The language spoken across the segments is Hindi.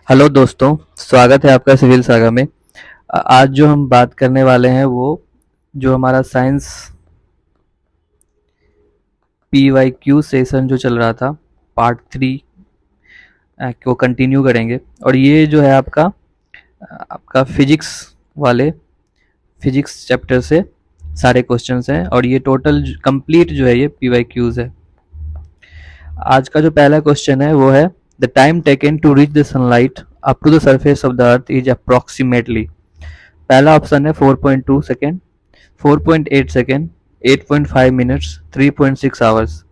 हेलो दोस्तों, स्वागत है आपका सिविल सागा में। आज जो हम बात करने वाले हैं वो जो हमारा साइंस PYQ सेशन जो चल रहा था पार्ट 3 को कंटिन्यू करेंगे। और ये जो है आपका फिजिक्स चैप्टर से सारे क्वेश्चंस हैं और ये टोटल कंप्लीट जो है ये PYQs है। आज का जो पहला क्वेश्चन है वो है the time taken to reach the sunlight up to the surface of the earth is approximately. पहला ऑप्शन है 4.2 second, 4.8 second, 8.5 minutes, 3.6 hours.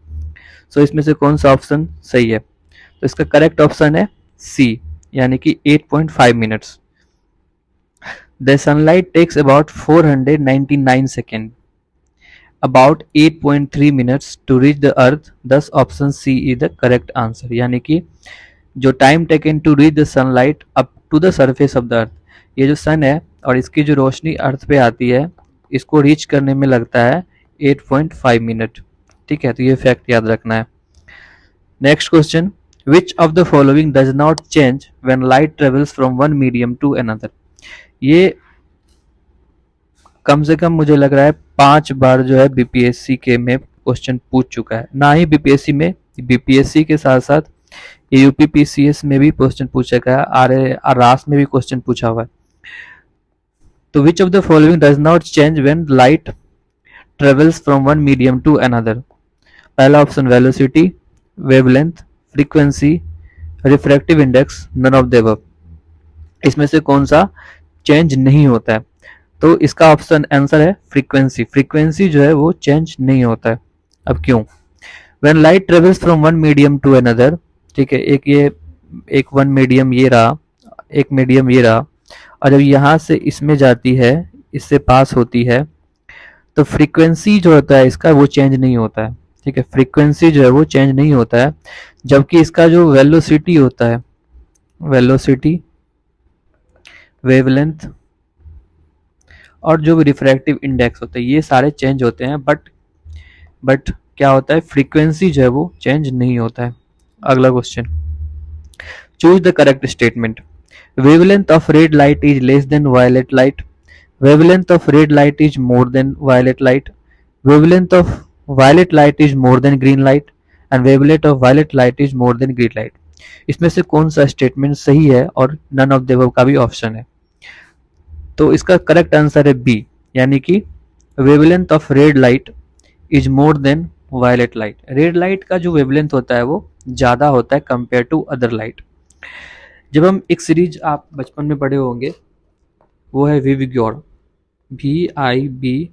So इसमें से कौन सा ऑप्शन सही है? तो इसका करेक्ट ऑप्शन है सी, यानी कि 8.5 minutes. The sunlight takes about 499 second, about 8.3 minutes to reach the earth, thus option C is the correct answer. यानी कि जो time taken to reach the sunlight up to the surface of the earth, ये जो सन है और इसकी जो रोशनी अर्थ पे आती है इसको रीच करने में लगता है 8.5 मिनट। ठीक है, तो ये फैक्ट याद रखना है। Next question, which of the following does not change when light travels from one medium to another. ये कम से कम मुझे लग रहा है 5 बार जो है बीपीएससी के में क्वेश्चन पूछ चुका है। ना ही बीपीएससी में, बीपीएससी के साथ साथ यूपीपीसीएस में भी क्वेश्चन पूछा गया, आरआस में भी क्वेश्चन पूछा हुआ है। तो which of the following does not change when light travels from one medium to another. पहला option velocity, wavelength, frequency, refractive index, none of the above. इसमें से कौन सा चेंज नहीं होता है? तो इसका ऑप्शन आंसर है फ्रीक्वेंसी। फ्रीक्वेंसी जो है वो चेंज नहीं होता है। अब क्यों? When light travels from one medium to another, ठीक है, एक वन मीडियम ये रहा, एक मीडियम ये रहा, और जब यहाँ से इसमें जाती है, इससे पास होती है, तो फ्रीक्वेंसी जो होता है इसका वो चेंज नहीं होता है। ठीक है, फ्रीक्वेंसी जो है वो चेंज नहीं होता है। जबकि इसका जो वेलोसिटी होता है, वेलोसिटी, वेवलेंथ और जो भी रिफ्रैक्टिव इंडेक्स होता है ये सारे चेंज होते हैं, बट क्या होता है, फ्रीक्वेंसी जो है वो चेंज नहीं होता है। अगला question, choose the correct statement. Wavelength of red light is less than violet light, wavelength of red light is more than violet light, wavelength of violet light is more than green light, and wavelength of violet light is more than green light। इसमें से कौन सा स्टेटमेंट सही है? और नन ऑफ द अबव का भी ऑप्शन है। तो इसका करेक्ट आंसर है बी, यानी कि wavelength of red light is more than violet light. Red light का जो वेवलेंथ होता है वो ज़्यादा होता है कंपेयर टू अदर लाइट। जब हम एक सीरीज आप बचपन में पढ़े होंगे, वो है विविग्योर, VIVGYOR।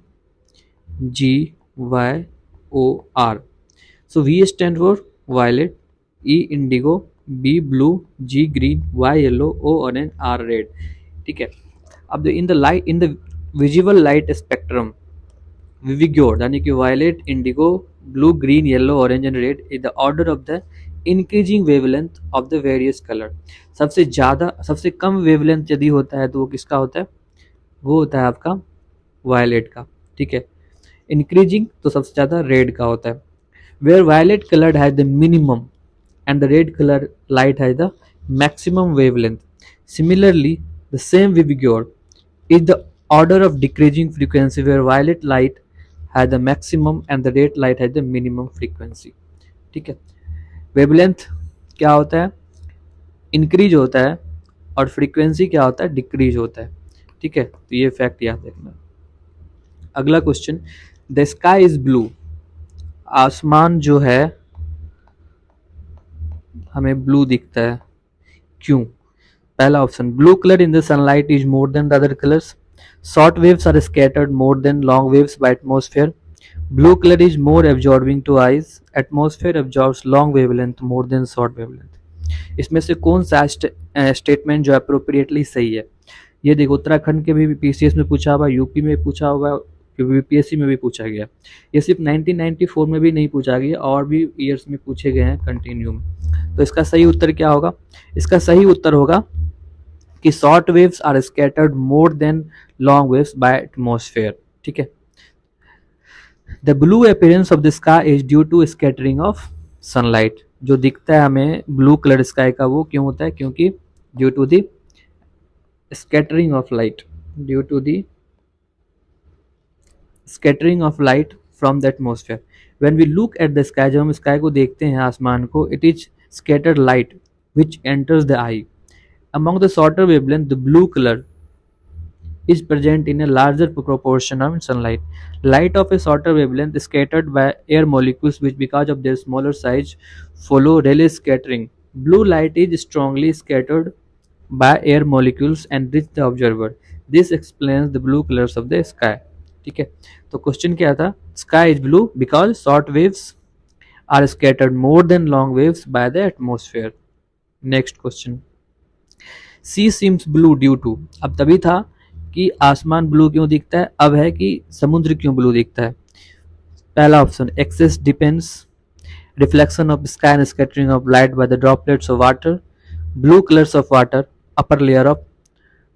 So V stand for violet, E indigo, B blue, G green, Y yellow, O orange, R red। ठीक है, अब in the visible light spectrum, विविग्योर यानी कि violet, indigo, blue, green, yellow, orange and red is the order of the increasing wavelength of the various colour. सबसे कम वेवलेंथ यदि होता है तो वो किसका होता है? वो होता है आपका वायलेट का। ठीक है, इंक्रीजिंग तो सबसे ज़्यादा रेड का होता है। Where violet colour has the minimum and the red colour light has the maximum wavelength. Similarly the same विविग्योर is the order of decreasing frequency, where violet light has the maximum and the red light has the minimum frequency. ठीक है, वेवलेंथ क्या होता है? इंक्रीज होता है, और फ्रीक्वेंसी क्या होता है? डिक्रीज होता है। ठीक है, तो ये फैक्ट याद रखना। अगला question, the sky is blue. आसमान जो है हमें ब्लू दिखता है, क्यों? पहला option, blue colour in the sunlight is more than the other colours, short waves are scattered more than long waves by atmosphere, blue colour is more absorbing to eyes, atmosphere absorbs long wavelength more than short wavelength. इसमें से कौन सा स्टेटमेंट जो अप्रोप्रिएटली सही है? ये देखो, उत्तराखंड के भी पीसीएस में पूछा हुआ, यूपी में पूछा हुआ, यूपीएससी में भी पूछा गया। ये सिर्फ 1994 में भी नहीं पूछा गया, और भी ईयर्स में पूछे गए हैं कंटिन्यू में। तो इसका सही उत्तर क्या होगा? इसका सही उत्तर होगा कि short waves are scattered more than long waves by atmosphere. ठीक है, the blue appearance of the sky is due to scattering of sunlight. जो दिखता है हमें ब्लू कलर स्काई का, वो क्यों होता है? क्योंकि due to the scattering of light, due to the scattering of light from the atmosphere. When we look at the sky, जब हम sky को देखते हैं, आसमान को, it is scattered light which enters the eye. Among the shorter wavelength, the blue color is present in a larger proportion of sunlight. Light of a shorter wavelength is scattered by air molecules which, because of their smaller size, follow Rayleigh's scattering. Blue light is strongly scattered by air molecules and reach the observer. This explains the blue colors of the sky. ठीक है, तो क्वेश्चन क्या था? Sky is blue because short waves are scattered more than long waves by the atmosphere. Next question. Sea seems blue due to, अब तभी था कि आसमान ब्लू क्यों दिखता है, अब है कि समुद्र क्यों ब्लू दिखता है. पहला option, excess depends, reflection of sky and scattering of light by the droplets of water, blue colours of water, upper layer of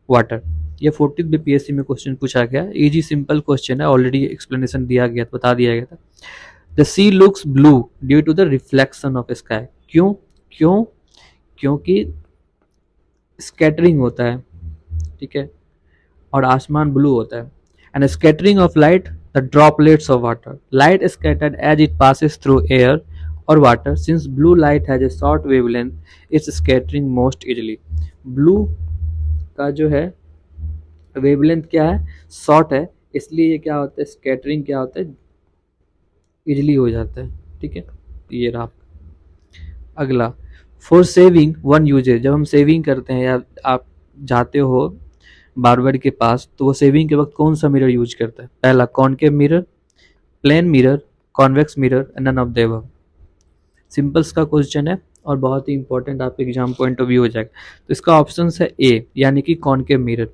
water. ये 14th बीपीएससी में क्वेश्चन पूछा गया, इजी सिंपल क्वेश्चन है, ऑलरेडी एक्सप्लेनेशन दिया गया, बता दिया गया था. The sea looks blue due to the reflection of sky. क्यों? क्यों? क्योंकि स्कैटरिंग होता है, ठीक है, और आसमान ब्लू होता है. And scattering of light, the droplets of water, light scattered as it passes through air और water. Since blue light has a short wavelength, it's scattering most easily. Blue का जो है वेवलेंथ क्या है? शॉर्ट है, इसलिए ये क्या होता है, स्कैटरिंग क्या होता है, इजिली हो जाता है. ठीक है, ये रहा. अगला, फॉर सेविंग वन यूजेज, जब हम सेविंग करते हैं या आप जाते हो बार्बर के पास, तो वो सेविंग के वक्त कौन सा मिरर यूज करता है? पहला concave mirror, plane mirror, convex mirror, none of the above. Simples का क्वेश्चन है और बहुत ही इंपॉर्टेंट, आपके एग्जाम पॉइंट ऑफ व्यू हो जाएगा. तो इसका ऑप्शन है ए, यानी कि कॉनकेव मिरर.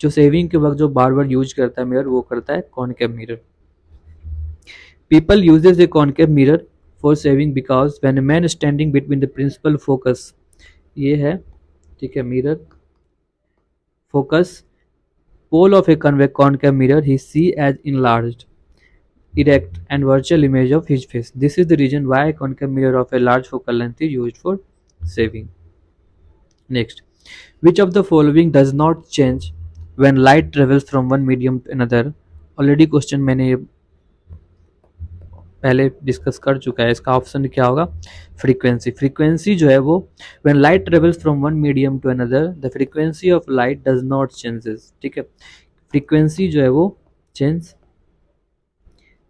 जो सेविंग के वक्त जो बार्बर यूज करता है मिरर, वो करता है concave mirror. People uses a concave mirror for shaving because when a man standing between the principal focus, ये है, ठीक है, mirror focus pole of a concave mirror, he see as enlarged, erect and virtual image of his face. This is the reason why a concave mirror of a large focal length is used for saving. Next, which of the following does not change when light travels from one medium to another? Already question मैंने पहले डिस्कस कर चुका है. इसका ऑप्शन क्या होगा? फ्रीक्वेंसी. फ्रीक्वेंसी जो है वो, when light travels from one medium to another, the frequency of light does not changes. ठीक है, फ्रीक्वेंसी जो है वो चेंज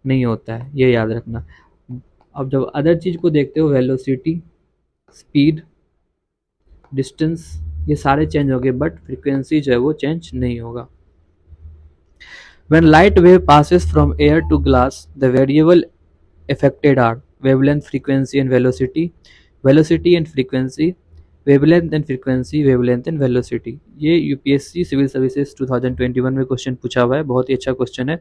नहीं होता है, ये याद रखना. अब जब अदर चीज को देखते हो, वेलोसिटी, स्पीड, डिस्टेंस, ये सारे चेंज हो गए, बट फ्रीक्वेंसी जो है वो चेंज नहीं होगा. When light wave passes from air to glass, the variable affected are wavelength, frequency and velocity, velocity and frequency, wavelength and frequency, wavelength and velocity. ये यूपीएससी सिविल सर्विसेज 2021 में क्वेश्चन पूछा हुआ है, बहुत ही अच्छा क्वेश्चन है.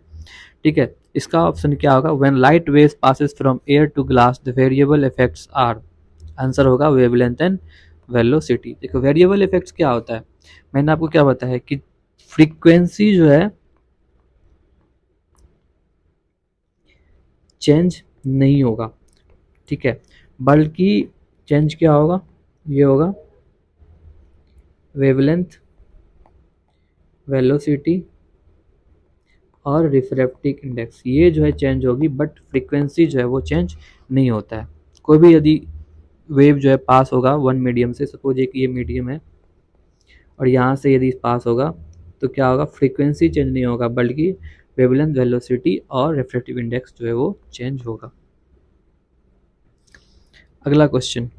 ठीक है, इसका ऑप्शन क्या होगा? When light waves passes from air to glass, the variable effects are, answer होगा wavelength and velocity. देखो वेरिएबल इफेक्ट्स क्या होता है, मैंने आपको क्या बताया कि फ्रीक्वेंसी जो है चेंज नहीं होगा, ठीक है, बल्कि चेंज क्या होगा? ये होगा वेवलेंथ, वेलोसिटी और रिफ्रैक्टिव इंडेक्स, ये जो है चेंज होगी, बट फ्रीक्वेंसी जो है वो चेंज नहीं होता है. कोई भी यदि वेव जो है पास होगा वन मीडियम से, सपोज एक ये मीडियम है और यहाँ से यदि पास होगा, तो क्या होगा? फ्रीक्वेंसी चेंज नहीं होगा, बल्कि वेवलेंथ, वेलोसिटी और रिफ्रैक्टिव इंडेक्स जो है वो चेंज होगा. अगला question,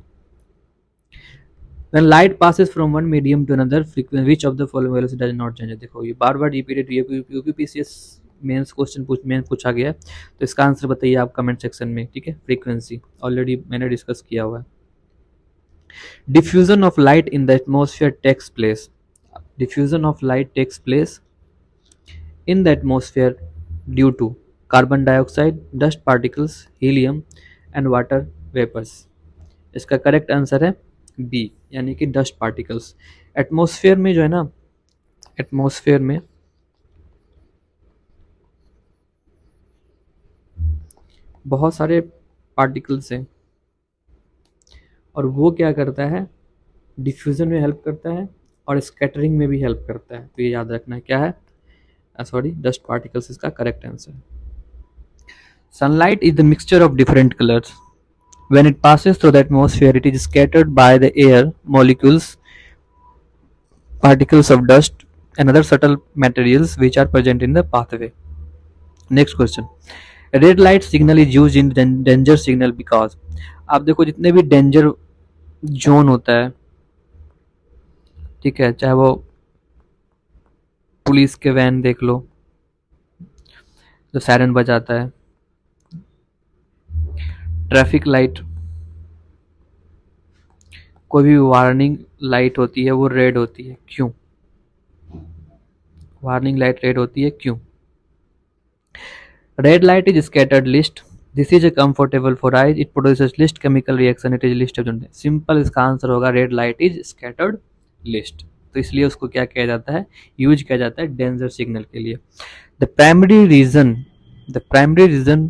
when light passes from one medium to another, frequency which of the following velocity does not change. देखो ये बार बार रिपीटेड यूपीपीसीएस मेंस क्वेश्चन पूछा गया है, तो इसका आंसर बताइए आप कमेंट सेक्शन में. ठीक है, फ्रीक्वेंसी ऑलरेडी मैंने डिस्कस किया हुआ है. Diffusion of light in the atmosphere takes place, diffusion of light takes place in the atmosphere due to carbon dioxide, dust particles, helium and water vapors. इसका करेक्ट आंसर है बी, यानी कि डस्ट पार्टिकल्स. एटमॉस्फेयर में जो है ना, एटमॉस्फेयर में बहुत सारे पार्टिकल्स हैं, और वो क्या करता है, डिफ्यूजन में हेल्प करता है और स्कैटरिंग में भी हेल्प करता है। तो ये याद रखना है क्या है, सॉरी डस्ट पार्टिकल्स इसका correct answer. Sunlight is the mixture of different colours. When it passes through the atmosphere, it is scattered by the air molecules, particles of dust, and other subtle materials which are present in the pathway. Next question. Red light signal is used in danger signal because आप देखो जितने भी डेंजर जोन होता है, ठीक है, चाहे वो पुलिस के वैन देख लो जो सायरन बजाता है, ट्रैफिक लाइट, कोई भी वार्निंग लाइट होती है वो रेड होती है, क्यों? वार्निंग लाइट रेड होती है क्यों? Red light is scattered list. This is a comfortable for eyes. It produces least chemical reaction. It is least absorbent. Simple इसका आंसर होगा red light is scattered list. तो इसलिए उसको क्या किया जाता है, यूज किया जाता है डेंजर सिग्नल के लिए। The primary reason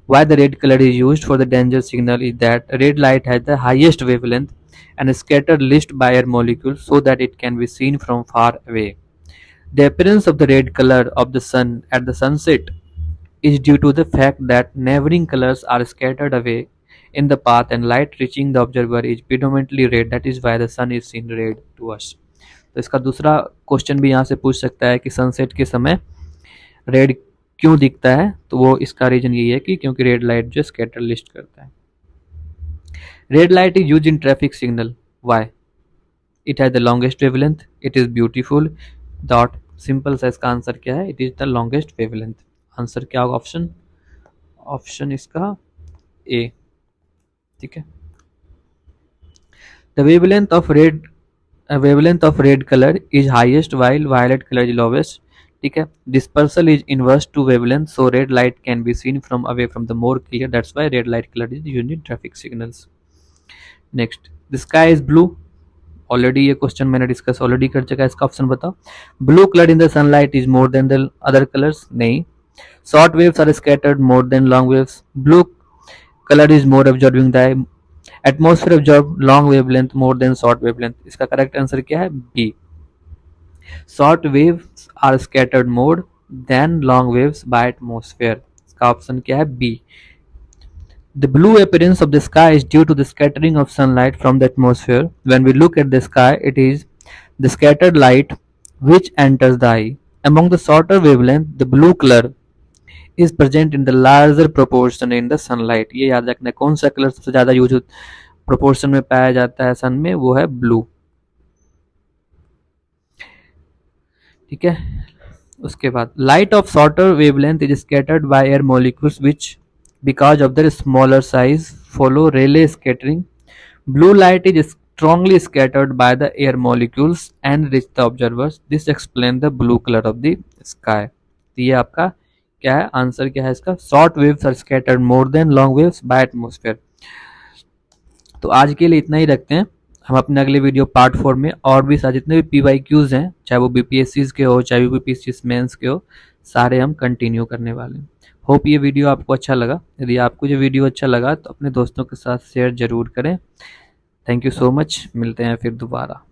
why the red color is used for the danger signal is that red light has the highest wavelength and is scattered least by air molecules so that it can be seen from far away. The appearance of the red color of the sun at the sunset is due to the fact that neighboring colors are scattered away in the path and light reaching the observer is predominantly red. That is why the sun is seen red to us. तो इसका दूसरा क्वेश्चन भी यहाँ से पूछ सकता है कि सनसेट के समय रेड क्यों दिखता है, तो वो इसका रीजन यही है कि क्योंकि रेड लाइट जो स्कैटर लिस्ट करता है। Red light is use in traffic signal, why? It has the longest wavelength, it is beautiful dot. Simple सा इसका आंसर क्या है, it is the longest wavelength. Answer क्या होगा, ऑप्शन इसका ए, ठीक है। The wavelength of red colour is highest while violet colour is lowest, ठीक है। Dispersal is inverse to wavelength, so red light can be seen from away from the more clear, that's why red light colour is used in traffic signals. Next, the sky is blue. Already ये क्वेश्चन मैंने डिस्कस ऑलरेडी कर चुका है, इसका ऑप्शन बताओ। Blue colour in the sunlight is more than the other colours, नहीं। Short waves are scattered more than long waves. Blue color is more absorbing. The atmosphere absorbs long wavelength more than short wavelength. इसका करेक्ट आंसर क्या है, B. Short waves are scattered more than long waves by atmosphere. इसका ऑप्शन क्या है, B. The blue appearance of the sky is due to the scattering of sunlight from the atmosphere. When we look at the sky, it is the scattered light which enters the eye. Among the shorter wavelength, the blue color is present in the larger proportion in the sunlight. ये याद रखना, कौन सा कलर सबसे ज्यादा यूज प्रोपोर्शन में पाया जाता है सन में, वो है ब्लू, ठीक है। उसके बाद light of shorter wavelength is scattered by air molecules which because of their smaller size follow Rayleigh scattering. Blue light is strongly scattered by the air molecules and reach the observers. This explains the blue color of the sky. तो ये आपका क्या है, आंसर क्या है इसका, short waves are scattered more than long waves by atmosphere. तो आज के लिए इतना ही रखते हैं, हम अपने अगले वीडियो पार्ट 4 में और भी सारे जितने भी PYQs हैं, चाहे वो BPSCs के हो चाहे BPSC मेंस के हो, सारे हम कंटिन्यू करने वाले हैं। होप ये वीडियो आपको अच्छा लगा। यदि आपको ये वीडियो अच्छा लगा तो अपने दोस्तों के साथ शेयर जरूर करें। थैंक यू सो मच, मिलते हैं फिर दोबारा।